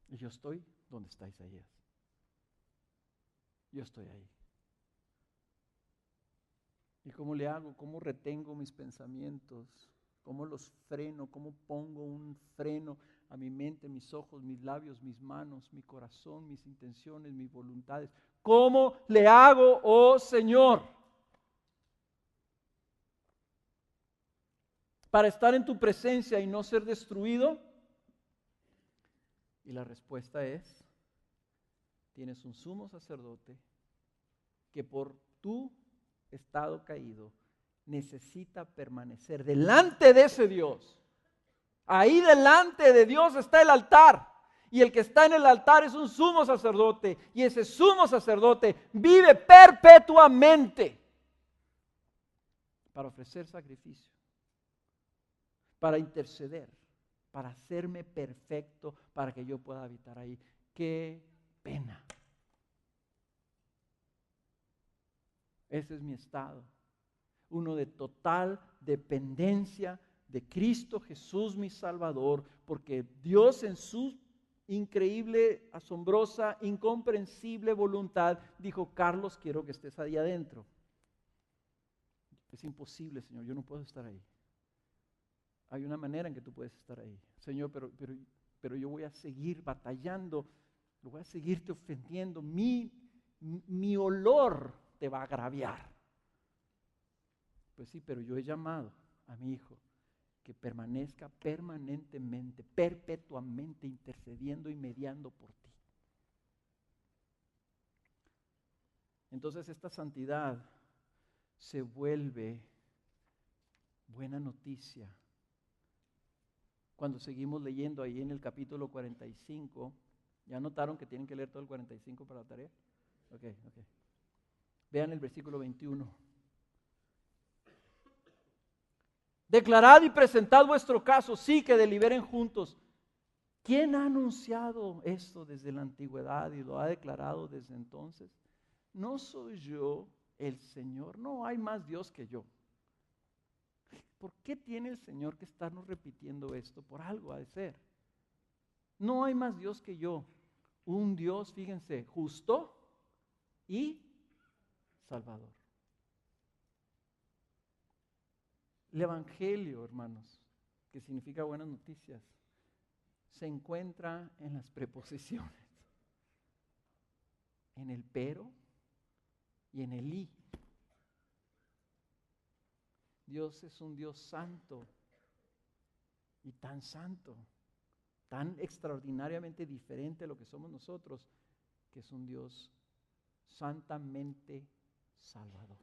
Y yo estoy donde está Isaías. Yo estoy ahí. ¿Y cómo le hago? ¿Cómo retengo mis pensamientos? ¿Cómo los freno? ¿Cómo pongo un freno a mi mente, mis ojos, mis labios, mis manos, mi corazón, mis intenciones, mis voluntades? ¿Cómo le hago, oh Señor, para estar en tu presencia y no ser destruido? Y la respuesta es, tienes un sumo sacerdote que por tu estado caído necesita permanecer delante de ese Dios. Ahí delante de Dios está el altar. Y el que está en el altar es un sumo sacerdote. Y ese sumo sacerdote vive perpetuamente para ofrecer sacrificio, para interceder, para hacerme perfecto, para que yo pueda habitar ahí. ¡Qué pena! Ese es mi estado. Uno de total dependencia de Cristo Jesús mi Salvador, porque Dios en su increíble, asombrosa, incomprensible voluntad dijo, Carlos, quiero que estés ahí adentro. Es imposible, Señor, yo no puedo estar ahí. Hay una manera en que tú puedes estar ahí. Señor, pero yo voy a seguir batallando, yo voy a seguirte ofendiendo, mi olor te va a agraviar. Pues sí, pero yo he llamado a mi hijo que permanezca permanentemente, perpetuamente intercediendo y mediando por ti. Entonces esta santidad se vuelve buena noticia. Cuando seguimos leyendo ahí en el capítulo 45, ¿ya notaron que tienen que leer todo el 45 para la tarea? Ok. Vean el versículo 21. Declarad y presentad vuestro caso, sí, que deliberen juntos. ¿Quién ha anunciado esto desde la antigüedad y lo ha declarado desde entonces? ¿No soy yo el Señor? No hay más Dios que yo. ¿Por qué tiene el Señor que estarnos repitiendo esto? Por algo ha de ser. No hay más Dios que yo. Un Dios, fíjense, justo y salvador. El Evangelio, hermanos, que significa buenas noticias, se encuentra en las preposiciones, en el pero y en el y. Dios es un Dios santo y tan santo, tan extraordinariamente diferente a lo que somos nosotros, que es un Dios santamente salvador.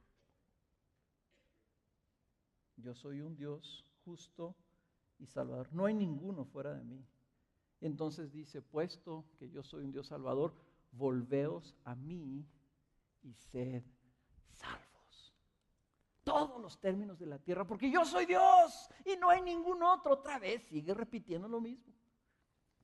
Yo soy un Dios justo y salvador. No hay ninguno fuera de mí. Entonces dice, puesto que yo soy un Dios salvador, volveos a mí y sed salvos. Todos los términos de la tierra, porque yo soy Dios y no hay ningún otro. Otra vez sigue repitiendo lo mismo.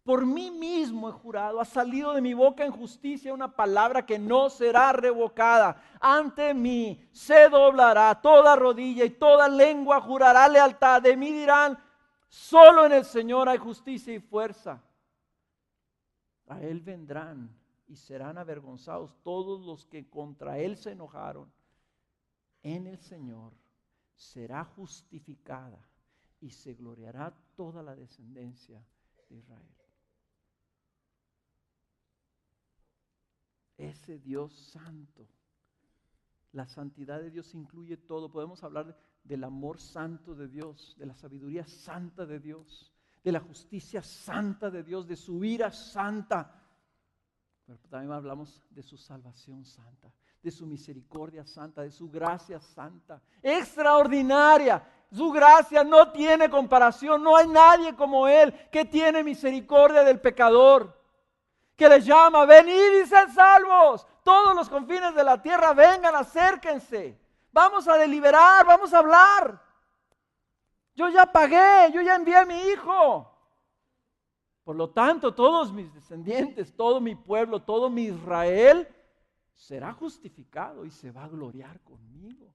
Por mí mismo he jurado, ha salido de mi boca en justicia una palabra que no será revocada. Ante mí se doblará toda rodilla y toda lengua jurará lealtad. De mí dirán, solo en el Señor hay justicia y fuerza. A Él vendrán y serán avergonzados todos los que contra Él se enojaron. En el Señor será justificada y se gloriará toda la descendencia de Israel. Ese Dios santo, la santidad de Dios incluye todo. Podemos hablar del amor santo de Dios, de la sabiduría santa de Dios, de la justicia santa de Dios, de su ira santa. Pero también hablamos de su salvación santa, de su misericordia santa, de su gracia santa, extraordinaria. Su gracia no tiene comparación, no hay nadie como Él que tiene misericordia del pecador, que les llama, venid y sed salvos, todos los confines de la tierra, vengan, acérquense, vamos a deliberar, vamos a hablar. Yo ya pagué, yo ya envié a mi hijo. Por lo tanto, todos mis descendientes, todo mi pueblo, todo mi Israel será justificado y se va a gloriar conmigo.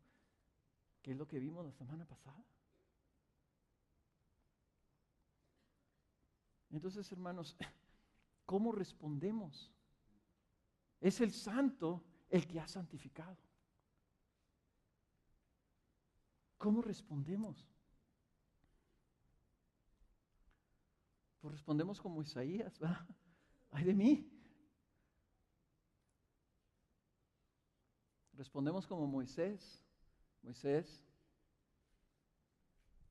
¿Qué es lo que vimos la semana pasada? Entonces, hermanos, ¿cómo respondemos? Es el santo el que ha santificado. ¿Cómo respondemos? Pues respondemos como Isaías, ¿verdad? ¡Ay de mí! Respondemos como Moisés. Moisés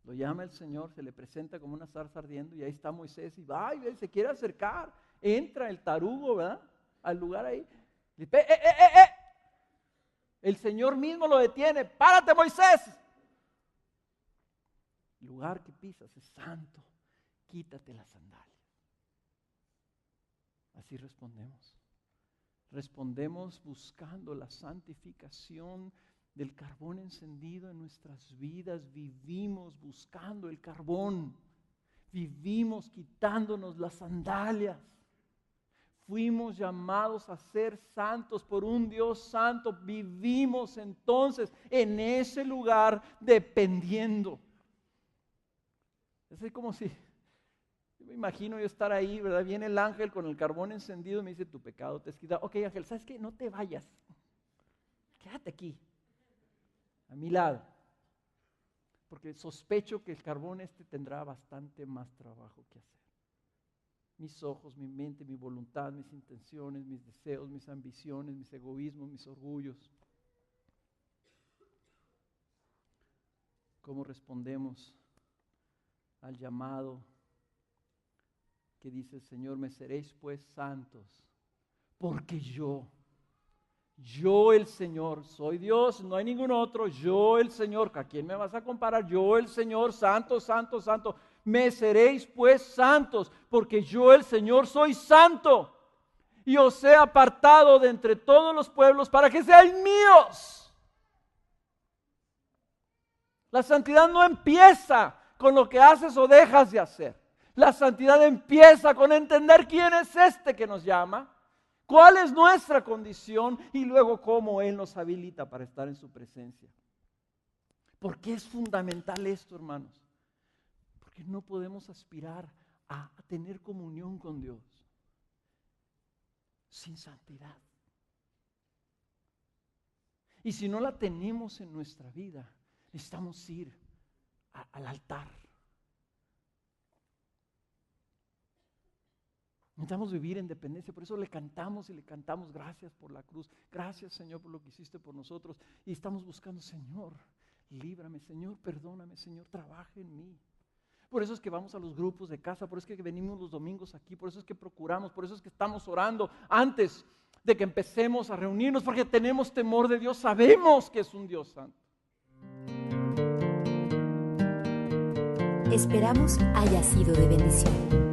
lo llama el Señor, se le presenta como una zarza ardiendo y ahí está Moisés y va y se quiere acercar. Entra el tarugo, ¿verdad? Al lugar ahí. Y dice, El Señor mismo lo detiene. ¡Párate, Moisés! El lugar que pisas es santo. Quítate las sandalias. Así respondemos. Respondemos buscando la santificación del carbón encendido en nuestras vidas. Vivimos buscando el carbón. Vivimos quitándonos las sandalias. Fuimos llamados a ser santos por un Dios santo. Vivimos entonces en ese lugar dependiendo. Es como si, yo me imagino yo estar ahí, ¿verdad? Viene el ángel con el carbón encendido y me dice, tu pecado te es quitado. Ok, ángel, ¿sabes qué? No te vayas. Quédate aquí, a mi lado. Porque sospecho que el carbón tendrá bastante más trabajo que hacer. Mis ojos, mi mente, mi voluntad, mis intenciones, mis deseos, mis ambiciones, mis egoísmos, mis orgullos. ¿Cómo respondemos al llamado que dice el Señor? Me seréis pues santos, porque yo el Señor, soy Dios, no hay ningún otro, yo el Señor. ¿A quién me vas a comparar? Yo el Señor, santo, santo, santo. Me seréis pues santos, porque yo el Señor soy santo, y os he apartado de entre todos los pueblos para que seáis míos. La santidad no empieza con lo que haces o dejas de hacer. La santidad empieza con entender quién es este que nos llama, cuál es nuestra condición y luego cómo Él nos habilita para estar en su presencia. ¿Por qué es fundamental esto, hermanos? Porque no podemos aspirar a tener comunión con Dios sin santidad. Y si no la tenemos en nuestra vida, necesitamos ir al altar. Necesitamos vivir en dependencia, por eso le cantamos y le cantamos gracias por la cruz, gracias Señor por lo que hiciste por nosotros, y estamos buscando, Señor, líbrame, Señor, perdóname, Señor, trabaja en mí. Por eso es que vamos a los grupos de casa, por eso es que venimos los domingos aquí, por eso es que procuramos, por eso es que estamos orando antes de que empecemos a reunirnos, porque tenemos temor de Dios, sabemos que es un Dios santo. Esperamos haya sido de bendición.